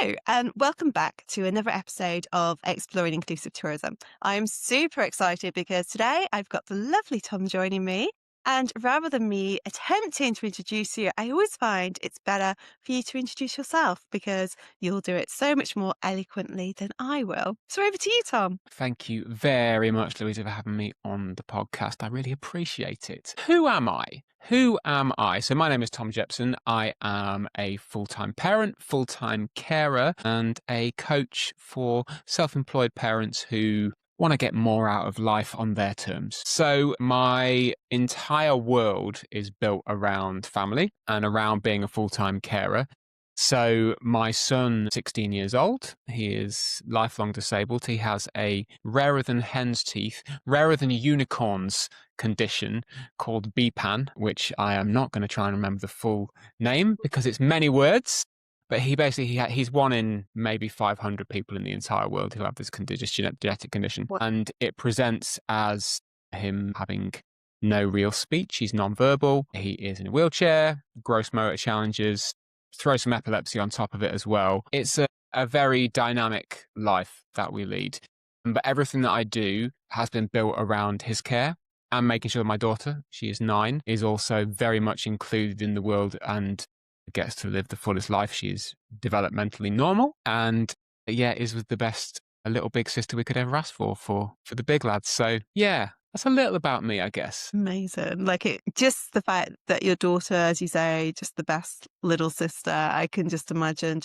Hello, and welcome back to another episode of Exploring Inclusive Tourism. I'm super excited because today I've got the lovely Tom joining me. And rather than me attempting to introduce you, I always find it's better for you to introduce yourself because you'll do it so much more eloquently than I will. So over to you, Tom. Thank you very much, Louisa, for having me on the podcast. I really appreciate it. Who am I? Who am I? So my name is Tom Jepson. I am a full-time parent, full-time carer, and a coach for self-employed parents who want to get more out of life on their terms. So my entire world is built around family and around being a full-time carer. So my son, 16 years old, he is lifelong disabled. He has a rarer than hen's teeth, rarer than unicorns condition called BPAN, which I am not going to try and remember the full name because it's many words. But he's one in maybe 500 people in the entire world who have this genetic condition. What? And it presents as him having no real speech. He's nonverbal. He is in a wheelchair, gross motor challenges, throw some epilepsy on top of it as well. It's a very dynamic life that we lead. But everything that I do has been built around his care and making sure my daughter, she is 9, is also very much included in the world and gets to live the fullest life. She is developmentally normal and is the best a little big sister we could ever ask for the big lads. So yeah, that's a little about me, I guess. Amazing. Just the fact that your daughter, as you say, just the best little sister, I can just imagine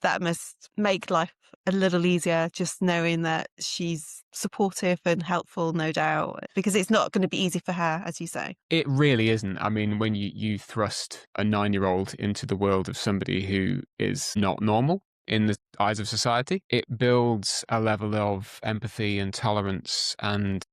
that must make life a little easier, just knowing that she's supportive and helpful, no doubt, because it's not going to be easy for her, as you say. It really isn't. I mean, when you thrust a 9-year-old into the world of somebody who is not normal in the eyes of society, it builds a level of empathy and tolerance and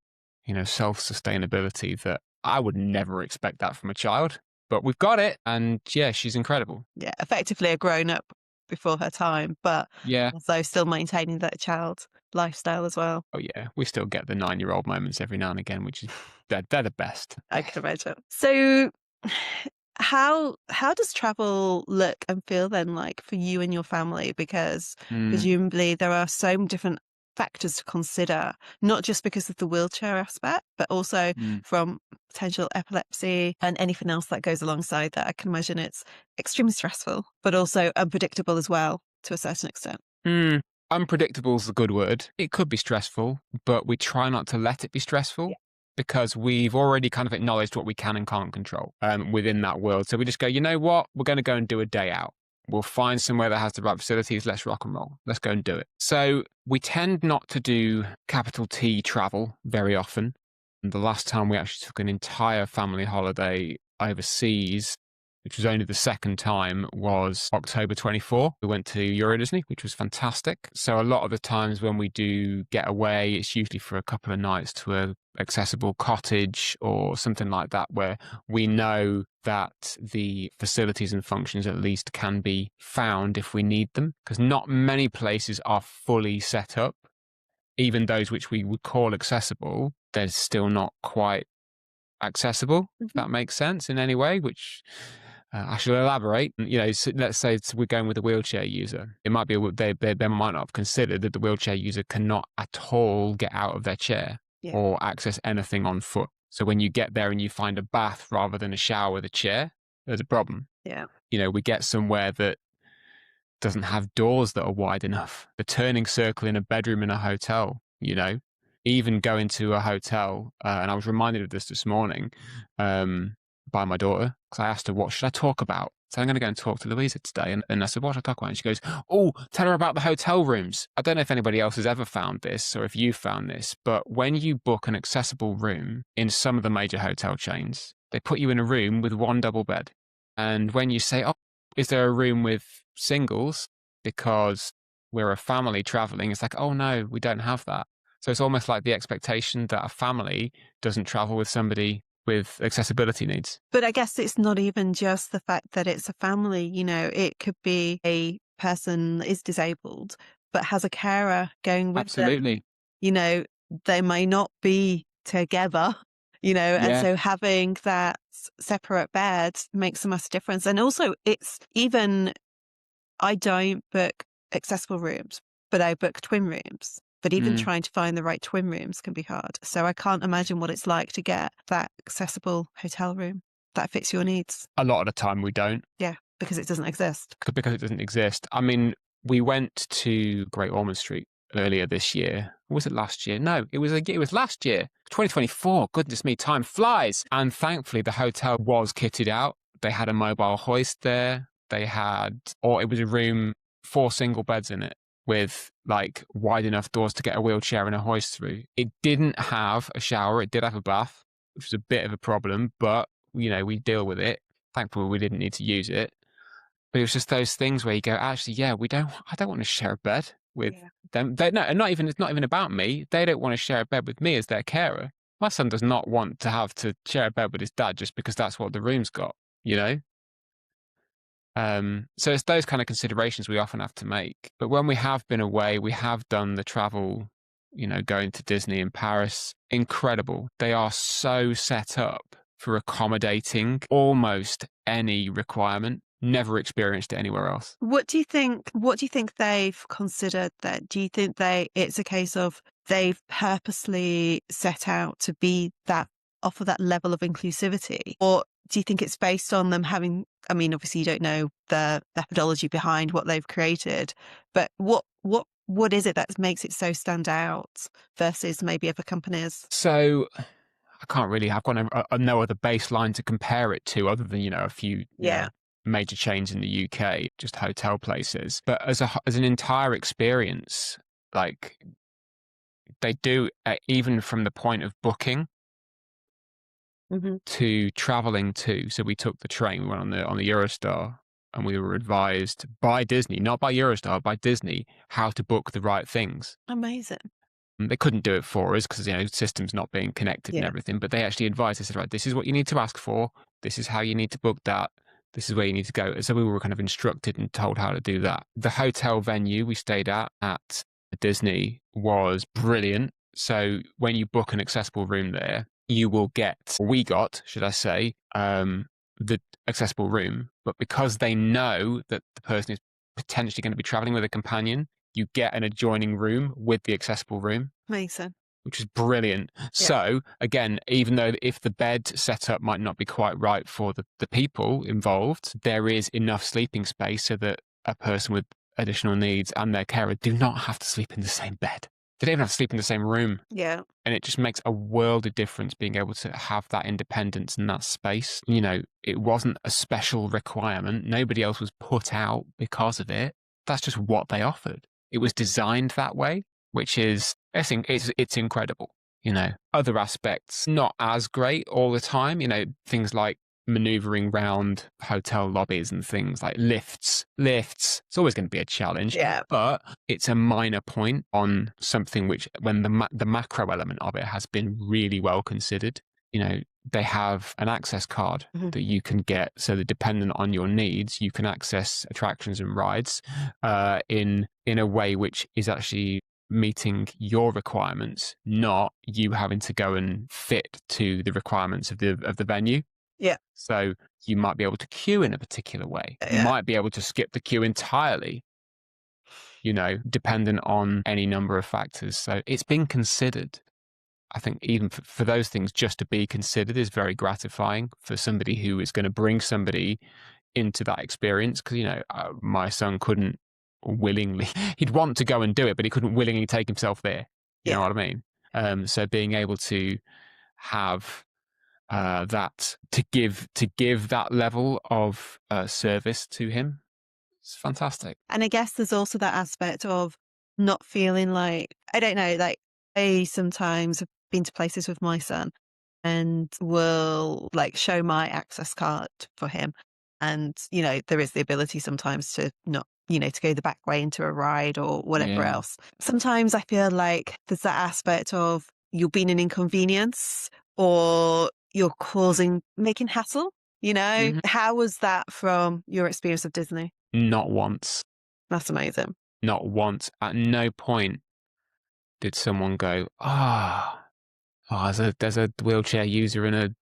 self-sustainability that I would never expect that from a child. But we've got it. And yeah, she's incredible. Yeah, effectively a grown-up before her time, but yeah, also still maintaining that child lifestyle as well. Oh yeah, we still get the 9-year-old moments every now and again, which is they're the best. I can imagine. So how does travel look and feel then like for you and your family? Because presumably there are so many different factors to consider, not just because of the wheelchair aspect, but also from potential epilepsy and anything else that goes alongside that. I can imagine it's extremely stressful, but also unpredictable as well to a certain extent. Unpredictable is a good word. It could be stressful, but we try not to let it be stressful. Yeah. Because we've already kind of acknowledged what we can and can't control within that world. So we just go, you know what? We're going to go and do a day out. We'll find somewhere that has the right facilities. Let's rock and roll. Let's go and do it. So we tend not to do capital T travel very often. And the last time we actually took an entire family holiday overseas, which was only the second time, was October 24. We went to Euro Disney, which was fantastic. So a lot of the times when we do get away, it's usually for a couple of nights to a accessible cottage or something like that, where we know that the facilities and functions at least can be found if we need them, because not many places are fully set up. Even those which we would call accessible, they're still not quite accessible, if that makes sense in any way, which I shall elaborate. So let's say we're going with a wheelchair user. It might be they might not have considered that the wheelchair user cannot at all get out of their chair or access anything on foot. So when you get there and you find a bath rather than a shower with a chair, there's a problem. Yeah. We get somewhere that doesn't have doors that are wide enough. The turning circle in a bedroom in a hotel, even going to a hotel, and I was reminded of this morning by my daughter, because I asked her, what should I talk about? So I'm going to go and talk to Louisa today. And I said, what should I talk about? And she goes, oh, tell her about the hotel rooms. I don't know if anybody else has ever found this or if you found this, but when you book an accessible room in some of the major hotel chains, they put you in a room with one double bed. And when you say, oh, is there a room with singles? Because we're a family traveling, it's like, oh no, we don't have that. So it's almost like the expectation that a family doesn't travel with somebody with accessibility needs. But I guess it's not even just the fact that it's a family, it could be a person that is disabled, but has a carer going with Absolutely. them. They may not be together, and so having that separate bed makes a massive difference. And also it's even, I don't book accessible rooms, but I book twin rooms. But even trying to find the right twin rooms can be hard. So I can't imagine what it's like to get that accessible hotel room that fits your needs. A lot of the time we don't. Yeah, because it doesn't exist. Because it doesn't exist. I mean, we went to Great Ormond Street earlier this year. Or was it last year? No, it was last year. 2024. Goodness me, time flies. And thankfully, the hotel was kitted out. They had a mobile hoist there. They had, or it was a room, 4 single beds in it, with like wide enough doors to get a wheelchair and a hoist through. It didn't have a shower. It did have a bath, which was a bit of a problem, but we deal with it. Thankfully, we didn't need to use it. But it was just those things where you go, actually, yeah, I don't want to share a bed with them. It's not even about me. They don't want to share a bed with me as their carer. My son does not want to have to share a bed with his dad just because that's what the room's got, you know? So it's those kind of considerations we often have to make. But when we have been away, we have done the travel, going to Disney in Paris. Incredible. They are so set up for accommodating almost any requirement. Never experienced it anywhere else. What do you think they've considered that? Do you think it's a case of they've purposely set out to be offer that level of inclusivity? Or do you think it's based on them having, I mean, obviously you don't know the methodology behind what they've created, but what is it that makes it so stand out versus maybe other companies? So I can't really, I've got no other baseline to compare it to other than, a few major chains in the UK, just hotel places. But as an entire experience, like they do, even from the point of booking to traveling to. So we took the train, we went on the Eurostar, and we were advised by Disney, not by Eurostar, by Disney, how to book the right things. Amazing. They couldn't do it for us because, systems not being connected and everything, but they actually advised us, right, this is what you need to ask for. This is how you need to book that. This is where you need to go. So we were kind of instructed and told how to do that. The hotel venue we stayed at Disney was brilliant. So when you book an accessible room there, we got, should I say, the accessible room. But because they know that the person is potentially going to be traveling with a companion, you get an adjoining room with the accessible room. Amazing. Which is brilliant. Yeah. So again, even though if the bed setup might not be quite right for the people involved, there is enough sleeping space so that a person with additional needs and their carer do not have to sleep in the same bed. They don't even have to sleep in the same room. Yeah. And it just makes a world of difference being able to have that independence and that space. It wasn't a special requirement. Nobody else was put out because of it. That's just what they offered. It was designed that way, which is, I think it's incredible. Other aspects, not as great all the time, things like maneuvering around hotel lobbies and things like lifts. It's always going to be a challenge, but it's a minor point on something which, when the macro element of it has been really well considered. They have an access card that you can get so that dependent on your needs, you can access attractions and rides in a way which is actually meeting your requirements, not you having to go and fit to the requirements of the venue. Yeah. So you might be able to queue in a particular way. You might be able to skip the queue entirely, dependent on any number of factors. So it's been considered. I think even for those things, just to be considered is very gratifying for somebody who is going to bring somebody into that experience. Because, my son couldn't willingly, he'd want to go and do it, but he couldn't willingly take himself there. You know what I mean? So being able to have that, to give that level of service to him, it's fantastic. And I guess there's also that aspect of not feeling like, I don't know, like I sometimes have been to places with my son and will like show my access card for him. And, there is the ability sometimes to not, to go the back way into a ride or whatever else. Sometimes I feel like there's that aspect of you're being an inconvenience or you're making hassle, How was that from your experience of Disney? Not once. That's amazing. Not once. At no point did someone go, there's a wheelchair user and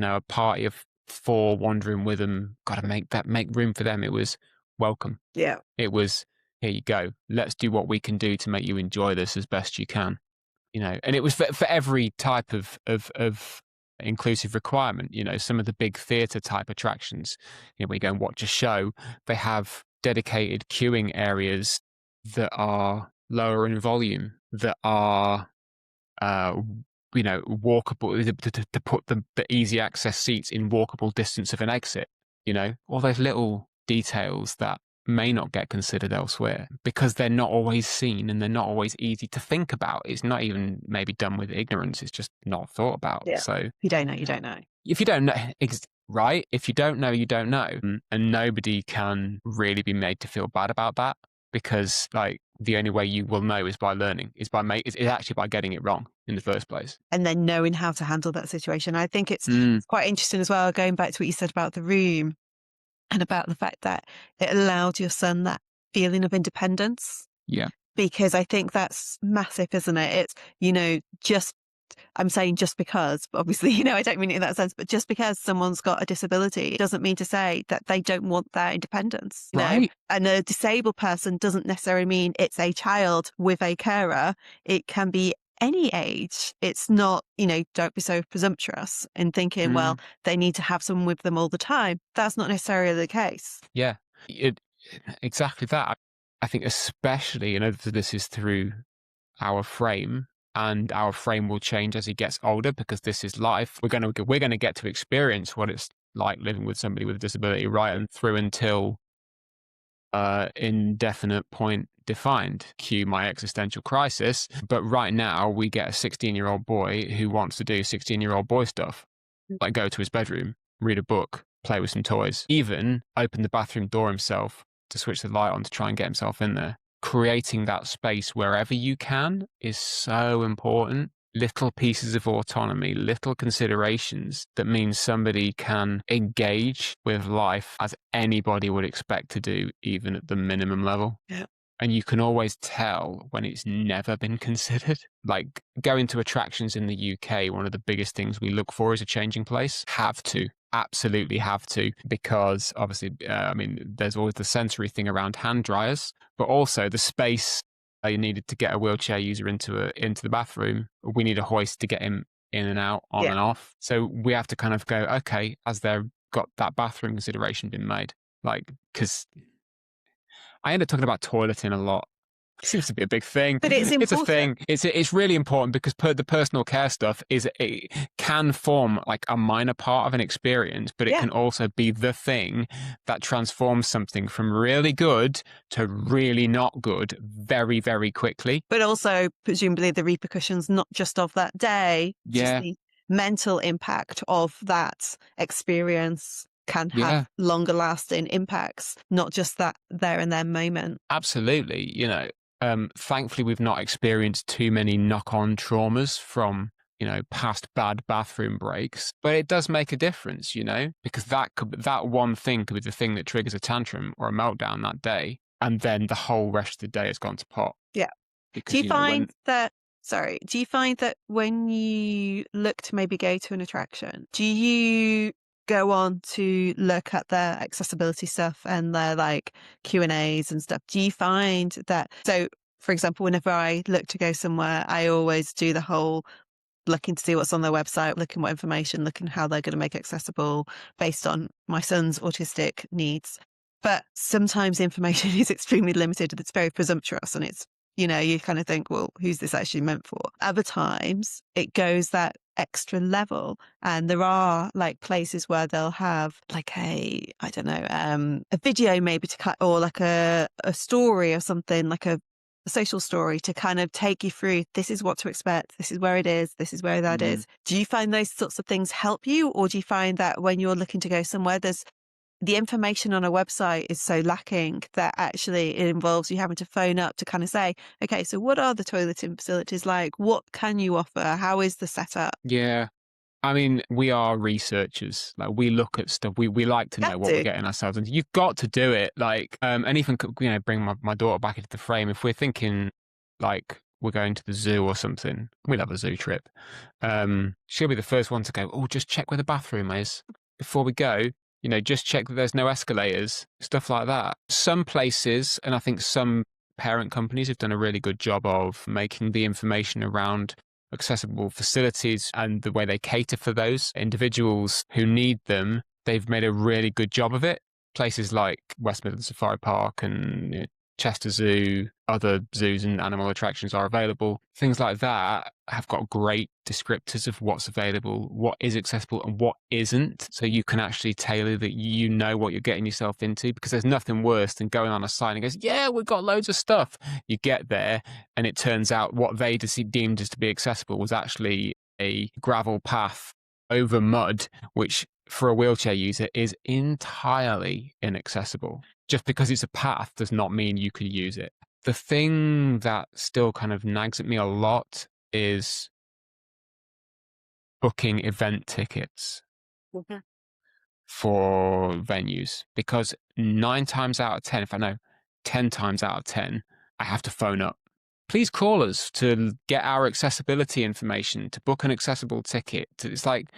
a party of 4 wandering with them. Got to make room for them. It was welcome. Yeah. It was here you go. Let's do what we can do to make you enjoy this as best you can. And it was for every type of inclusive requirement. Some of the big theatre type attractions, we go and watch a show, they have dedicated queuing areas that are lower in volume, that are walkable, to put the easy access seats in walkable distance of an exit. All those little details that may not get considered elsewhere because they're not always seen and they're not always easy to think about. It's not even maybe done with ignorance. It's just not thought about. Yeah. So if you don't know, you don't know. If you don't know, right? If you don't know, you don't know. And nobody can really be made to feel bad about that, because like the only way you will know is by learning, is actually by getting it wrong in the first place. And then knowing how to handle that situation. I think it's quite interesting as well, going back to what you said about the room and about the fact that it allowed your son that feeling of independence. Yeah. Because I think that's massive, isn't it? It's, I'm saying just because, but obviously, I don't mean it in that sense, but just because someone's got a disability, it doesn't mean to say that they don't want their independence. Right. And a disabled person doesn't necessarily mean it's a child with a carer. It can be any age. It's not, don't be so presumptuous in thinking, well, they need to have someone with them all the time. That's not necessarily the case. Yeah, exactly that. I think especially, this is through our frame, and our frame will change as he gets older, because this is life. We're going to get to experience what it's like living with somebody with a disability right and through until indefinite point defined. Cue my existential crisis. But right now we get a 16-year-old boy who wants to do 16-year-old boy stuff, like go to his bedroom, read a book, play with some toys, even open the bathroom door himself to switch the light on to try and get himself in there. Creating that space wherever you can is so important. Little pieces of autonomy, little considerations that means somebody can engage with life as anybody would expect to do, even at the minimum level. Yeah. And you can always tell when it's never been considered. Like going to attractions in the UK, one of the biggest things we look for is a changing place. Absolutely have to, because obviously, there's always the sensory thing around hand dryers, but also the space you needed to get a wheelchair user into the bathroom. We need a hoist to get him in and out, on and off. So we have to kind of go, okay, has there got that bathroom consideration been made? Like, because I end up talking about toileting a lot. It seems to be a big thing. But it's important. It's a thing. It's really important, because the personal care stuff it can form like a minor part of an experience, but it can also be the thing that transforms something from really good to really not good very, very quickly. But also, presumably, the repercussions not just of that day, just the mental impact of that experience can have longer lasting impacts, not just that there and then moment. Absolutely. Thankfully, we've not experienced too many knock-on traumas from, past bad bathroom breaks, but it does make a difference, because that one thing could be the thing that triggers a tantrum or a meltdown that day, and then the whole rest of the day has gone to pot. Yeah. Because, do you find that when you look to maybe go to an attraction, do you go on to look at their accessibility stuff and their like Q&As and stuff? Do you find that, so for example, whenever I look to go somewhere, I always do the whole looking to see what's on their website, looking what information, looking how they're going to make it accessible based on my son's autistic needs. But sometimes information is extremely limited. It's very presumptuous, and it's, you kind of think, well, who's this actually meant for? Other times it goes that extra level, and there are like places where they'll have like a video maybe to cut, or like a story or something, like a social story to kind of take you through, this is what to expect, this is where it is, this is where that is. Do you find those sorts of things help you, or do you find that when you're looking to go somewhere, there's the information on a website is so lacking that actually it involves you having to phone up to kind of say, okay, so what are the toileting facilities like? What can you offer? How is the setup? Yeah. I mean, we are researchers. Like, we look at stuff. We like to know what we're getting ourselves into. You've got to do it. Like, and even, bring my daughter back into the frame. If we're thinking like we're going to the zoo or something, we'll have a zoo trip. She'll be the first one to go, oh, just check where the bathroom is before we go. Just check that there's no escalators, stuff like that. Some places, and I think some parent companies have done a really good job of making the information around accessible facilities and the way they cater for those individuals who need them. They've made a really good job of it. Places like West Midlands Safari Park and Chester Zoo, other zoos and animal attractions are available. Things like that have got great descriptors of what's available, what is accessible and what isn't. So you can actually tailor that, you know what you're getting yourself into, because there's nothing worse than going on a site and goes, yeah, we've got loads of stuff. You get there and it turns out what they deemed as to be accessible was actually a gravel path over mud, which for a wheelchair user is entirely inaccessible. Just because it's a path does not mean you could use it. The thing that still kind of nags at me a lot is booking event tickets for venues, because 9 times out of 10, if I know 10 times out of 10, I have to phone up. Please call us to get our accessibility information, to book an accessible ticket. It's like,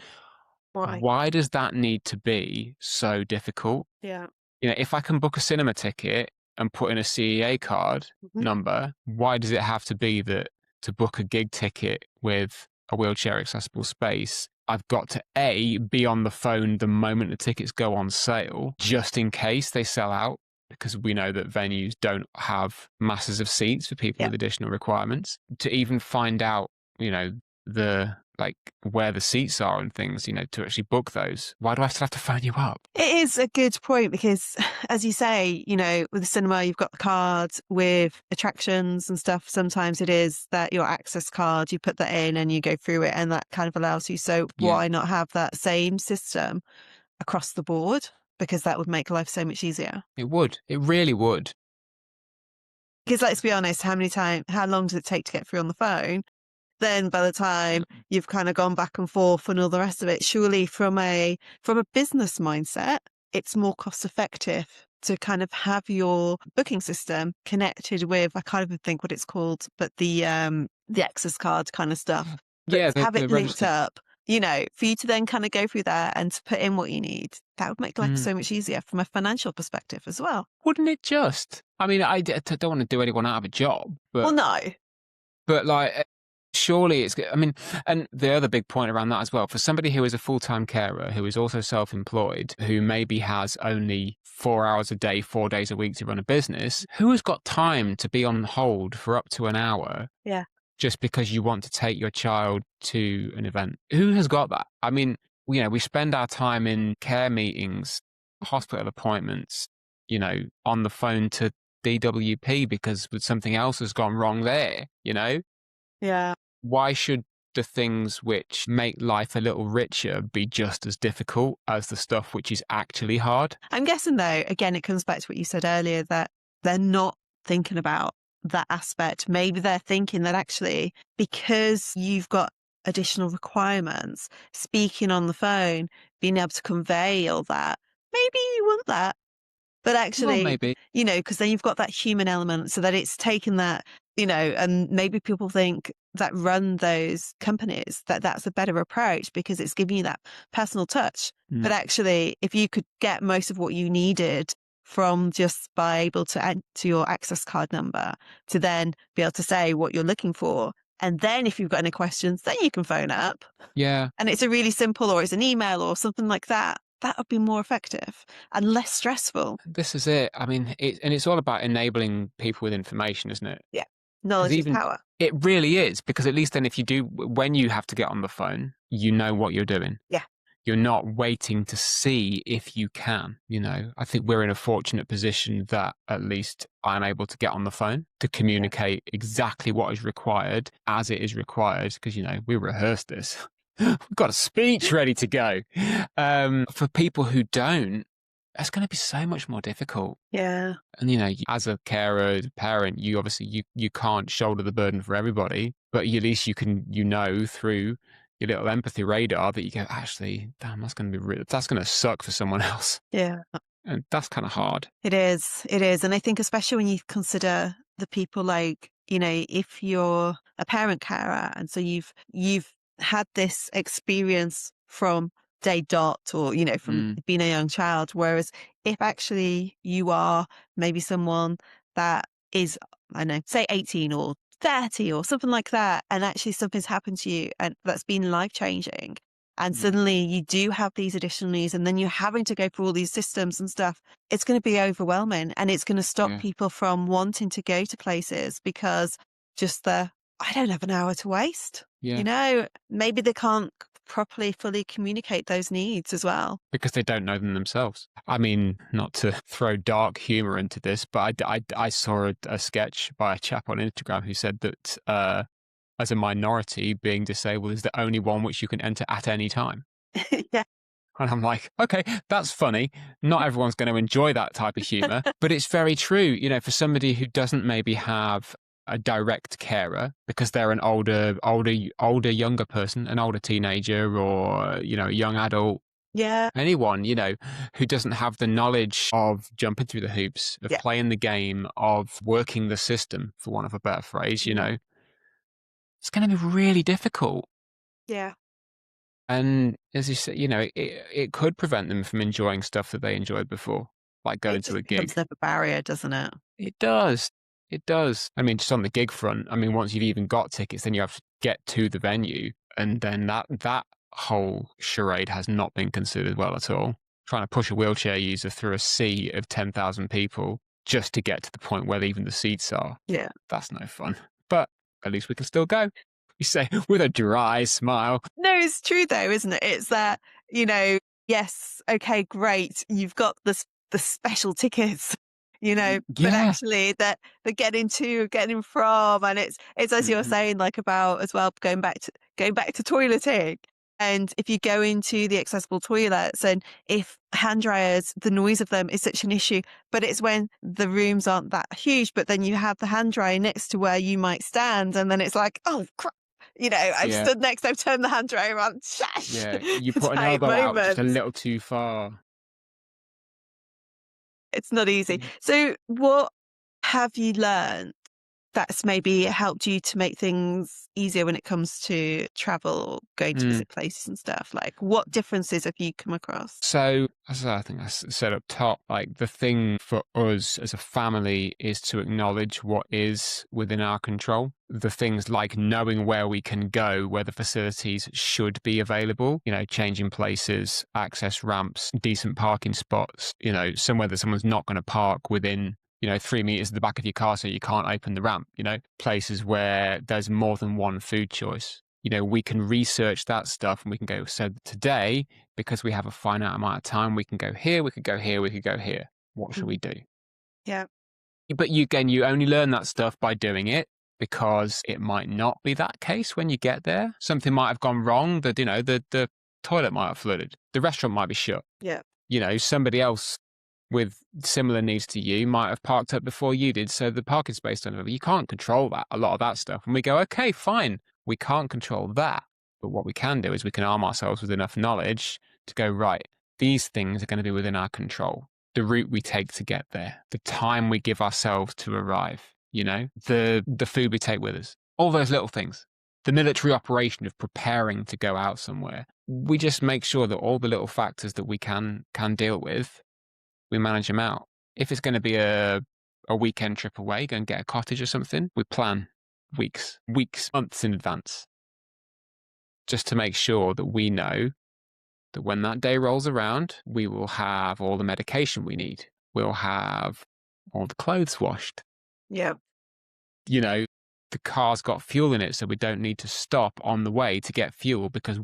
why does that need to be so difficult? Yeah. You know, if I can book a cinema ticket and put in a CEA card number, why does it have to be that to book a gig ticket with a wheelchair accessible space, I've got to be on the phone the moment the tickets go on sale, just in case they sell out, because we know that venues don't have masses of seats for people with additional requirements, to even find out, you know, where the seats are and things, you know, to actually book those. Why do I still have to phone you up? It is a good point because, as you say, you know, with the cinema, you've got the cards with attractions and stuff. Sometimes it is that your access card, you put that in and you go through it, and that kind of allows you. So why not have that same system across the board? Because that would make life so much easier. It would. It really would. Because let's be honest, how long does it take to get through on the phone? Then by the time you've kind of gone back and forth and all the rest of it, surely from a business mindset, it's more cost effective to kind of have your booking system connected with, I can't even think what it's called, but the access card kind of stuff. But Yeah, to have it linked register. up, you know, for you to then kind of go through that and to put in what you need, that would make life so much easier from a financial perspective as well. Wouldn't it just? I mean, I don't want to do anyone out of a job, but Well, no. But like, surely it's, I mean, and the other big point around that as well, for somebody who is a full-time carer, who is also self-employed, who maybe has only 4 hours a day, 4 days a week to run a business, who has got time to be on hold for up to an hour? Yeah. Just because you want to take your child to an event? Who has got that? I mean, you know, we spend our time in care meetings, hospital appointments, you know, on the phone to DWP because something else has gone wrong there, you know? Yeah. Why should the things which make life a little richer be just as difficult as the stuff which is actually hard? I'm guessing, though, again, it comes back to what you said earlier, that they're not thinking about that aspect. Maybe they're thinking that actually, because you've got additional requirements, speaking on the phone, being able to convey all that, maybe you want that. But Well, actually, maybe. you know, because then you've got that human element, so that it's taken that, you know, and maybe people think that run those companies that that's a better approach because it's giving you that personal touch. But actually, if you could get most of what you needed from just by able to add to your access card number to then be able to say what you're looking for. And then if you've got any questions, then you can phone up. Yeah. And it's a really simple, or it's an email or something like that. That would be more effective and less stressful. This is it. I mean, it's all about enabling people with information, isn't it? Yeah. 'Cause Knowledge is power. it really is, because at least then if you do, when you have to get on the phone, you know what you're doing. Yeah. You're not waiting to see if you can, you know. I think we're in a fortunate position that at least I'm able to get on the phone to communicate exactly what is required as it is required, because, you know, we rehearsed this. We've got a speech ready to go. For people who don't, it's going to be so much more difficult. Yeah. And, you know, as a carer, parent, you obviously, you can't shoulder the burden for everybody, but at least you can, you know, through your little empathy radar that you go, actually, damn, that's going to be that's going to suck for someone else. Yeah. And that's kind of hard. It is. It is. And I think especially when you consider the people, like, you know, if you're a parent carer and so you've had this experience from day dot, or, you know, from being a young child, whereas if actually you are maybe someone that is, I don't know, say 18 or 30 or something like that, and actually something's happened to you and that's been life changing. And suddenly you do have these additional needs, and then you're having to go through all these systems and stuff. It's going to be overwhelming, and it's going to stop Yeah. people from wanting to go to places because just I don't have an hour to waste. Yeah. Maybe they can't properly, fully communicate those needs as well. Because they don't know them themselves. I mean, not to throw dark humor into this, but I saw a sketch by a chap on Instagram who said that as a minority, being disabled is the only one which you can enter at any time. Yeah. And I'm like, okay, that's funny. Not everyone's going to enjoy that type of humor, but it's very true. For somebody who doesn't maybe have a direct carer because they're an older, younger person, an older teenager or, a young adult. Yeah. Anyone, who doesn't have the knowledge of jumping through the hoops, of Yeah. playing the game, of working the system, for want of a better phrase, it's going to be really difficult. Yeah. And as you said, it could prevent them from enjoying stuff that they enjoyed before, like going It to just a becomes gig. another barrier, doesn't it? It does. It does. I mean, just on the gig front, once you've even got tickets, then you have to get to the venue. And then that whole charade has not been considered well at all. Trying to push a wheelchair user through a sea of 10,000 people just to get to the point where even the seats are. Yeah. That's no fun. But at least we can still go. You say with a dry smile. No, it's true though, isn't it? It's that, yes, okay, great. You've got the special tickets, but Yeah. actually that the getting to, getting from, and it's as you're saying, like about as well going back to toileting. And if you go into the accessible toilets and if hand dryers, the noise of them is such an issue, but it's when the rooms aren't that huge, but then you have the hand dryer next to where you might stand. And then it's like, oh, crap. I've Yeah. stood next, I've turned the hand dryer on. Shash! Yeah. You put an Type elbow out just a moments. little too far. It's not easy. So what have you learned that's maybe helped you to make things easier when it comes to travel or going to visit places and stuff? Like, what differences have you come across? So, as I think I said up top, like the thing for us as a family is to acknowledge what is within our control. The things like knowing where we can go, where the facilities should be available, changing places, access ramps, decent parking spots, somewhere that someone's not going to park within 3 meters at the back of your car so you can't open the ramp, places where there's more than one food choice. We can research that stuff and we can go, so today, because we have a finite amount of time, we can go here, we could go here, we could go here. What should we do? Yeah. But you only learn that stuff by doing it because it might not be that case when you get there. Something might have gone wrong. The toilet might have flooded. The restaurant might be shut. Yeah. Somebody else with similar needs to you might have parked up before you did, so the parking space don't have. You can't control that, a lot of that stuff. And we go, okay, fine, we can't control that. But what we can do is we can arm ourselves with enough knowledge to go, right, these things are going to be within our control. The route we take to get there, the time we give ourselves to arrive, the food we take with us, all those little things. The military operation of preparing to go out somewhere. We just make sure that all the little factors that we can deal with, we manage them out. If it's going to be a weekend trip away, go and get a cottage or something, we plan weeks, months in advance, just to make sure that we know that when that day rolls around, we will have all the medication we need. We'll have all the clothes washed. Yeah. The car's got fuel in it, so we don't need to stop on the way to get fuel because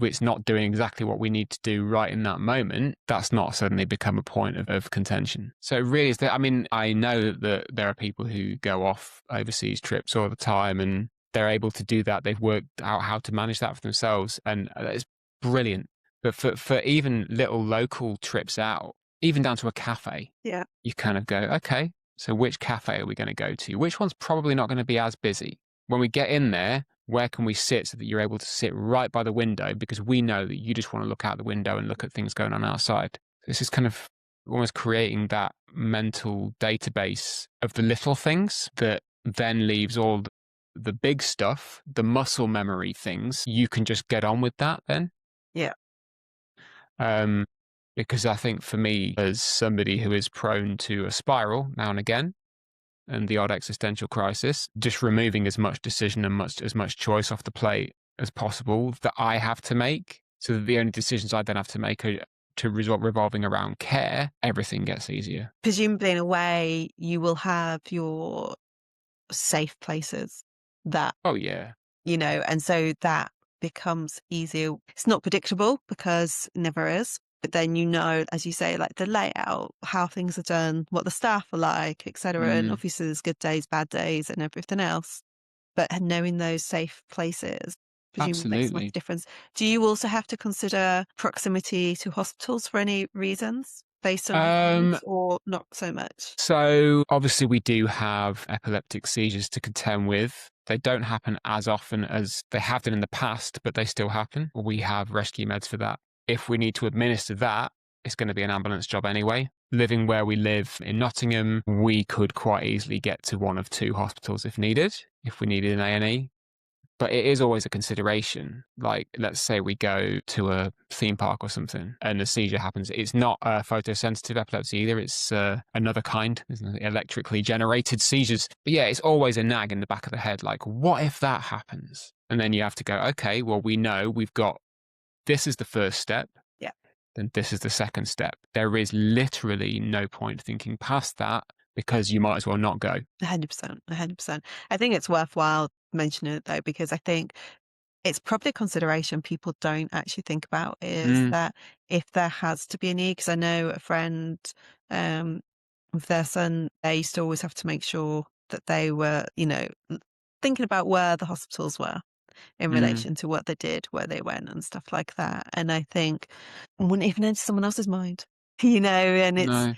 it's not doing exactly what we need to do right in that moment, that's not suddenly become a point of contention. So it really is that, I know that there are people who go off overseas trips all the time and they're able to do that. They've worked out how to manage that for themselves, and it's brilliant. But for even little local trips out, even down to a cafe, Yeah. you kind of go, okay, so which cafe are we going to go to? Which one's probably not going to be as busy? When we get in there, where can we sit so that you're able to sit right by the window? Because we know that you just want to look out the window and look at things going on outside. This is kind of almost creating that mental database of the little things that then leaves all the big stuff, the muscle memory things. You can just get on with that then. Yeah. Because I think for me, as somebody who is prone to a spiral now and again, and the odd existential crisis, just removing as much decision and as much choice off the plate as possible that I have to make, so that the only decisions I then have to make are revolving around care, everything gets easier. Presumably, in a way, you will have your safe places that, Oh, yeah. and so that becomes easier. It's not predictable because it never is. But then, as you say, like the layout, how things are done, what the staff are like, etc. And obviously there's good days, bad days and everything else. But knowing those safe places presumably makes a much Absolutely. difference. Do you also have to consider proximity to hospitals for any reasons based on your needs, or not so much? So obviously we do have epileptic seizures to contend with. They don't happen as often as they have done in the past, but they still happen. We have rescue meds for that. If we need to administer that, it's going to be an ambulance job anyway. Living where we live in Nottingham, we could quite easily get to one of 2 hospitals if needed, if we needed an A&E. But it is always a consideration. Like, let's say we go to a theme park or something and a seizure happens. It's not a photosensitive epilepsy either. It's another kind, electrically generated seizures. But yeah, it's always a nag in the back of the head. Like, what if that happens? And then you have to go, okay, well, we know we've got, this is the first step. Yeah. Then this is the second step. There is literally no point thinking past that, because you might as well not go. 100%. 100%. I think it's worthwhile mentioning it though, because I think it's probably a consideration people don't actually think about, is that if there has to be a need, because I know a friend with their son, they used to always have to make sure that they were, thinking about where the hospitals were in relation to what they did, where they went and stuff like that. And I think it wouldn't even enter someone else's mind, and No.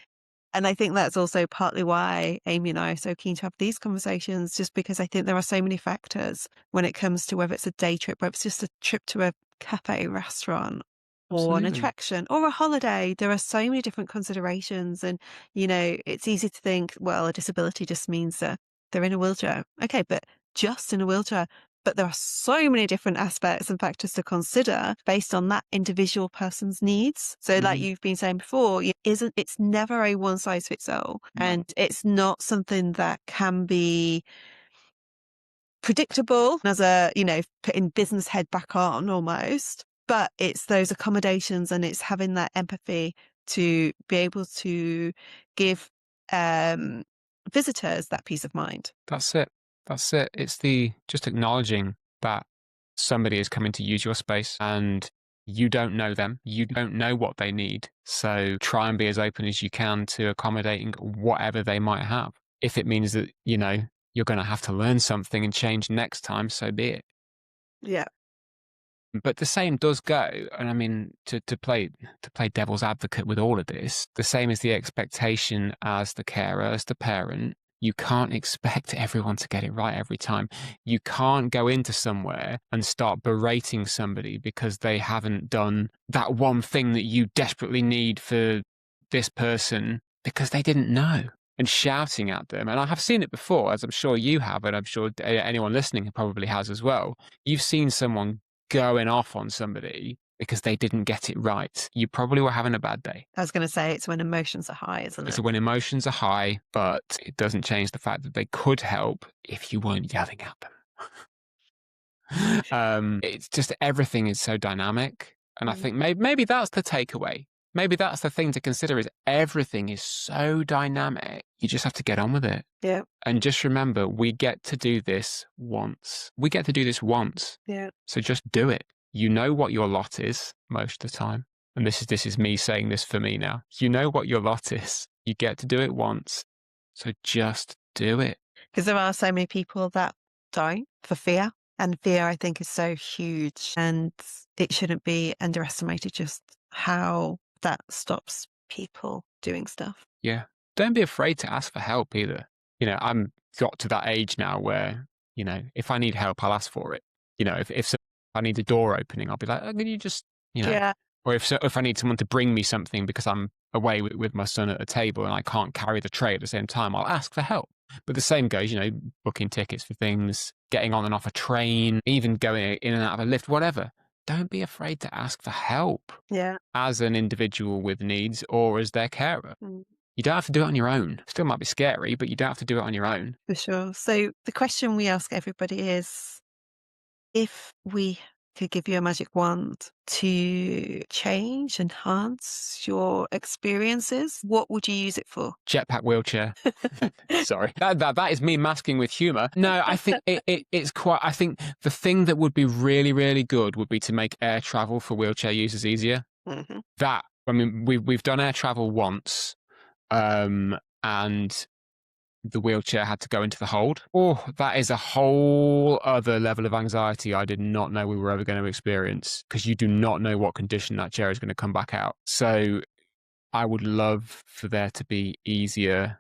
and I think that's also partly why Amy and I are so keen to have these conversations, just because I think there are so many factors when it comes to whether it's a day trip, whether it's just a trip to a cafe, restaurant, or an Absolutely. attraction, or a holiday. There are so many different considerations. And, it's easy to think, well, a disability just means that they're in a wheelchair. Okay, but just in a wheelchair. But there are so many different aspects and factors to consider based on that individual person's needs. So like you've been saying before, it's never a one size fits all. No. And it's not something that can be predictable as putting business head back on almost. But it's those accommodations, and it's having that empathy to be able to give visitors that peace of mind. That's it. That's it. It's just acknowledging that somebody is coming to use your space and you don't know them. You don't know what they need. So try and be as open as you can to accommodating whatever they might have. If it means that, you're going to have to learn something and change next time, so be it. Yeah. But the same does go, and I mean, to play devil's advocate with all of this, the same is the expectation as the carer, as the parent. You can't expect everyone to get it right every time. You can't go into somewhere and start berating somebody because they haven't done that one thing that you desperately need for this person because they didn't know, and shouting at them. And I have seen it before, as I'm sure you have, and I'm sure anyone listening probably has as well. You've seen someone going off on somebody because they didn't get it right. You probably were having a bad day. I was going to say, it's when emotions are high, isn't it? It's when emotions are high, but it doesn't change the fact that they could help if you weren't yelling at them. It's just, everything is so dynamic. And I think maybe that's the takeaway. Maybe that's the thing to consider, is everything is so dynamic. You just have to get on with it. Yeah. And just remember, we get to do this once. We get to do this once. Yeah. So just do it. You know what your lot is most of the time. And this is me saying this for me now. You know what your lot is. You get to do it once. So just do it. Because there are so many people that don't, for fear. And fear, I think, is so huge. And it shouldn't be underestimated just how that stops people doing stuff. Yeah. Don't be afraid to ask for help either. I'm got to that age now where, if I need help, I'll ask for it. If I need a door opening, I'll be like, oh, can you just, Yeah. Or if I need someone to bring me something because I'm away with my son at a table and I can't carry the tray at the same time, I'll ask for help. But the same goes, booking tickets for things, getting on and off a train, even going in and out of a lift, whatever. Don't be afraid to ask for help. Yeah. As an individual with needs or as their carer. You don't have to do it on your own. Still might be scary, but you don't have to do it on your own. For sure. So the question we ask everybody is, if we could give you a magic wand to change, enhance your experiences, what would you use it for? Jetpack wheelchair. Sorry. That is me masking with humor. No, I think it's quite, I think the thing that would be really, really good would be to make air travel for wheelchair users easier. Mm-hmm. That, I mean, we've done air travel once, and the wheelchair had to go into the hold. Oh, that is a whole other level of anxiety I did not know we were ever going to experience, because you do not know what condition that chair is going to come back out. So I would love for there to be easier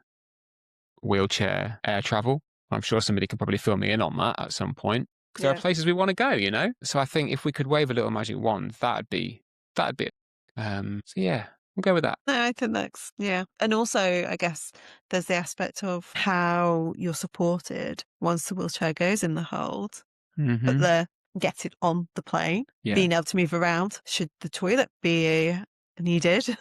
wheelchair air travel. I'm sure somebody can probably fill me in on that at some point, because there are places we want to go, you know? So I think if we could wave a little magic wand, that'd be it. So yeah, we'll go with that. No, I think that's, yeah. And also, I guess there's the aspect of how you're supported once the wheelchair goes in the hold, but get it on the plane, being able to move around should the toilet be needed.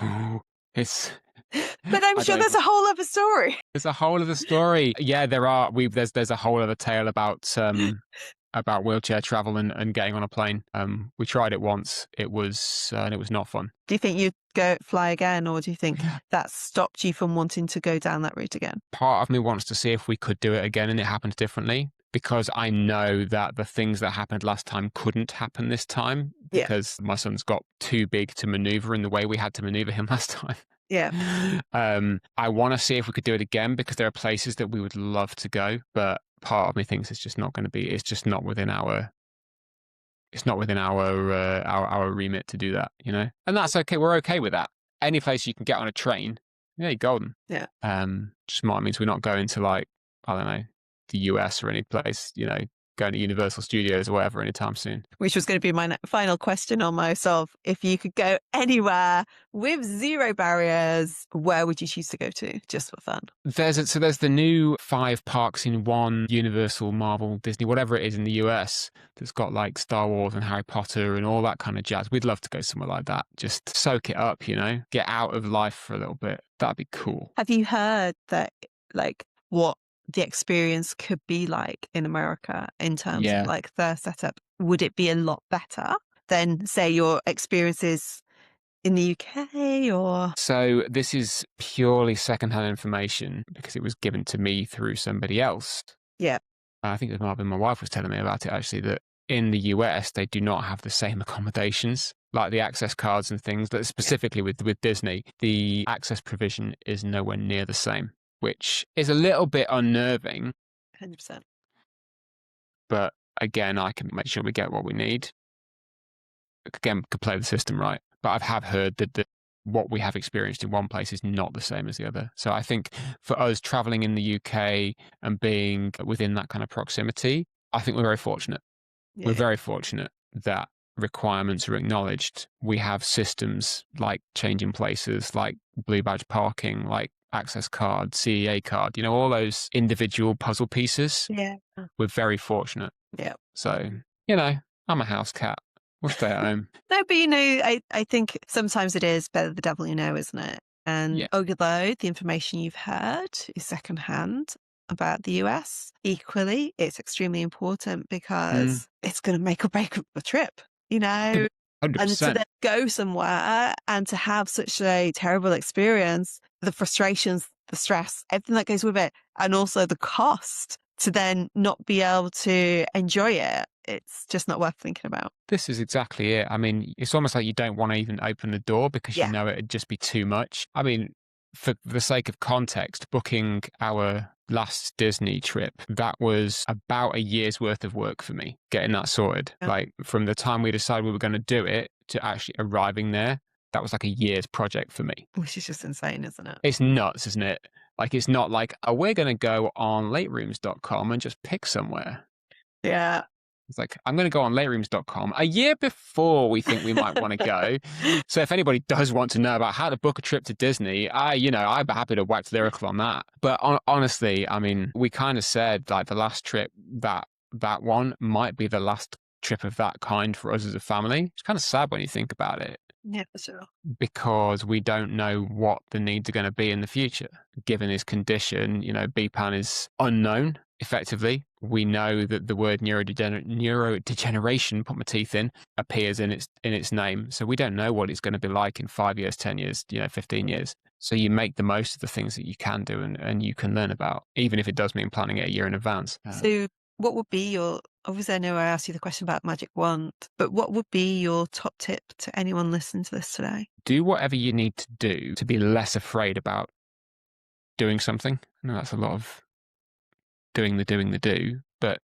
Oh, it's... But I'm sure there's a whole other story. There's a whole other story. Yeah, there are. There's a whole other tale about wheelchair travel and getting on a plane. We tried it once. It was not fun. Do you think you'd go fly again, or do you think that stopped you from wanting to go down that route again? Part of me wants to see if we could do it again and it happened differently, because I know that the things that happened last time couldn't happen this time, because my son's got too big to maneuver in the way we had to maneuver him last time. Yeah. I want to see if we could do it again, because there are places that we would love to go, but part of me thinks it's just not going to be. It's just not within our. It's not within our remit to do that, you know, and that's okay. We're okay with that. Any place you can get on a train, yeah, you're golden. Yeah. Smart means we're not going to, like, I don't know, the US or any place, you know, going to Universal Studios or whatever anytime soon. Which was going to be my final question almost, of if you could go anywhere with zero barriers, where would you choose to go to just for fun? There's the new 5 parks in one, Universal, Marvel, Disney, whatever it is in the US, that's got like Star Wars and Harry Potter and all that kind of jazz. We'd love to go somewhere like that. Just soak it up, you know, get out of life for a little bit. That'd be cool. Have you heard that, like, what the experience could be like in America in terms of like their setup? Would it be a lot better than, say, your experiences in the UK? Or so this is purely secondhand information, because it was given to me through somebody else. Yeah. I think it might have been my wife was telling me about it, actually, that in the US they do not have the same accommodations, like the access cards and things. That specifically with Disney, the access provision is nowhere near the same, which is a little bit unnerving. 100%. But again, I can make sure we get what we need. Again, could play the system right. But I have heard that what we have experienced in one place is not the same as the other. So I think for us traveling in the UK and being within that kind of proximity, I think we're very fortunate. Yeah. We're very fortunate that requirements are acknowledged. We have systems like changing places, like blue badge parking, like access card, CEA card, you know, all those individual puzzle pieces. Yeah. We're very fortunate. Yeah. So, you know, I'm a house cat. We'll stay at home. No, but you know, I think sometimes it is better the devil you know, isn't it? And although the information you've heard is secondhand about the US, equally, it's extremely important, because it's going to make or break the trip, you know? 100%. And to then go somewhere and to have such a terrible experience, the frustrations, the stress, everything that goes with it, and also the cost to then not be able to enjoy it, it's just not worth thinking about. This is exactly it. I mean, it's almost like you don't want to even open the door, because you know it'd just be too much. I mean, for the sake of context, booking our last Disney trip, that was about a year's worth of work for me, getting that sorted. Like, from the time we decided we were going to do it to actually arriving there, that was like a year's project for me. Which is just insane, isn't it? It's nuts, isn't it? Like, it's not like, oh, we're going to go on laterooms.com and just pick somewhere. Yeah. It's like, I'm going to go on laterooms.com a year before we think we might want to go. So if anybody does want to know about how to book a trip to Disney, I'm happy to wax lyrical on that. But honestly, I mean, we kind of said, like, the last trip, that one might be the last trip of that kind for us as a family. It's kind of sad when you think about it. Yeah, for sure. because we don't know what the needs are going to be in the future. Given his condition, BPAN is unknown, effectively. We know that the word neurodegeneration, put my teeth in, appears in its name. So we don't know what it's going to be like in 5 years, 10 years, 15 years. So you make the most of the things that you can do and you can learn about, even if it does mean planning it a year in advance. So what would be obviously I know I asked you the question about magic wand, but what would be your top tip to anyone listening to this today? Do whatever you need to do to be less afraid about doing something. I know that's a lot of doing the do, but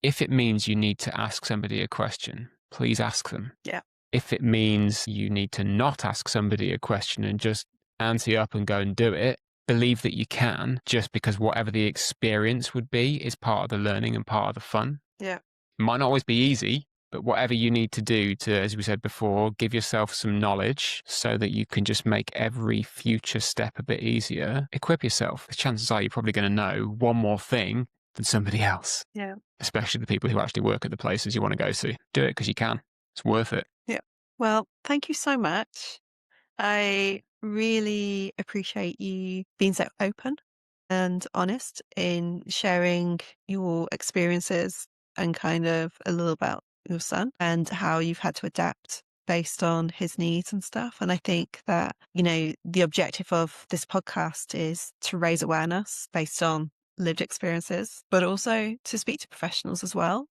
if it means you need to ask somebody a question, please ask them. Yeah. If it means you need to not ask somebody a question and just ante up and go and do it, believe that you can, just because whatever the experience would be is part of the learning and part of the fun. Yeah. It might not always be easy, but whatever you need to do to, as we said before, give yourself some knowledge so that you can just make every future step a bit easier, equip yourself. The chances are you're probably going to know one more thing than somebody else. Yeah. Especially the people who actually work at the places you want to go to. Do it because you can. It's worth it. Yeah. Well, thank you so much. I really appreciate you being so open and honest in sharing your experiences and kind of a little about your son and how you've had to adapt based on his needs and stuff. And I think that, the objective of this podcast is to raise awareness based on lived experiences, but also to speak to professionals as well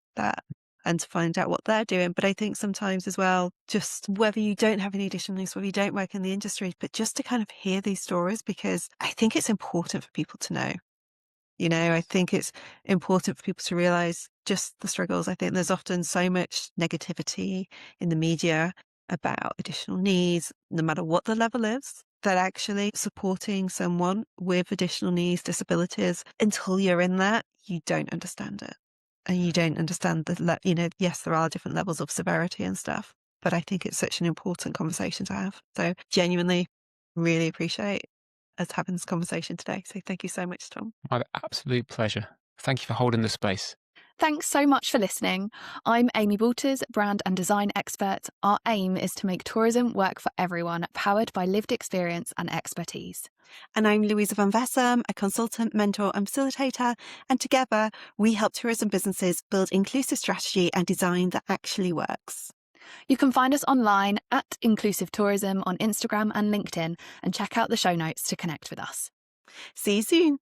and to find out what they're doing. But I think sometimes as well, just whether you don't have any additional needs, whether you don't work in the industry, but just to kind of hear these stories, because I think it's important for people to know. I think it's important for people to realize just the struggles. I think there's often so much negativity in the media about additional needs, no matter what the level is, that actually supporting someone with additional needs, disabilities, until you're in that, you don't understand it. And you don't understand yes, there are different levels of severity and stuff, but I think it's such an important conversation to have. So genuinely really appreciate us having this conversation today. So thank you so much, Tom. My absolute pleasure. Thank you for holding the space. Thanks so much for listening. I'm Amy Walters, brand and design expert. Our aim is to make tourism work for everyone, powered by lived experience and expertise. And I'm Louisa van Vessem, a consultant, mentor and facilitator. And together we help tourism businesses build inclusive strategy and design that actually works. You can find us online at Inclusive Tourism on Instagram and LinkedIn and check out the show notes to connect with us. See you soon.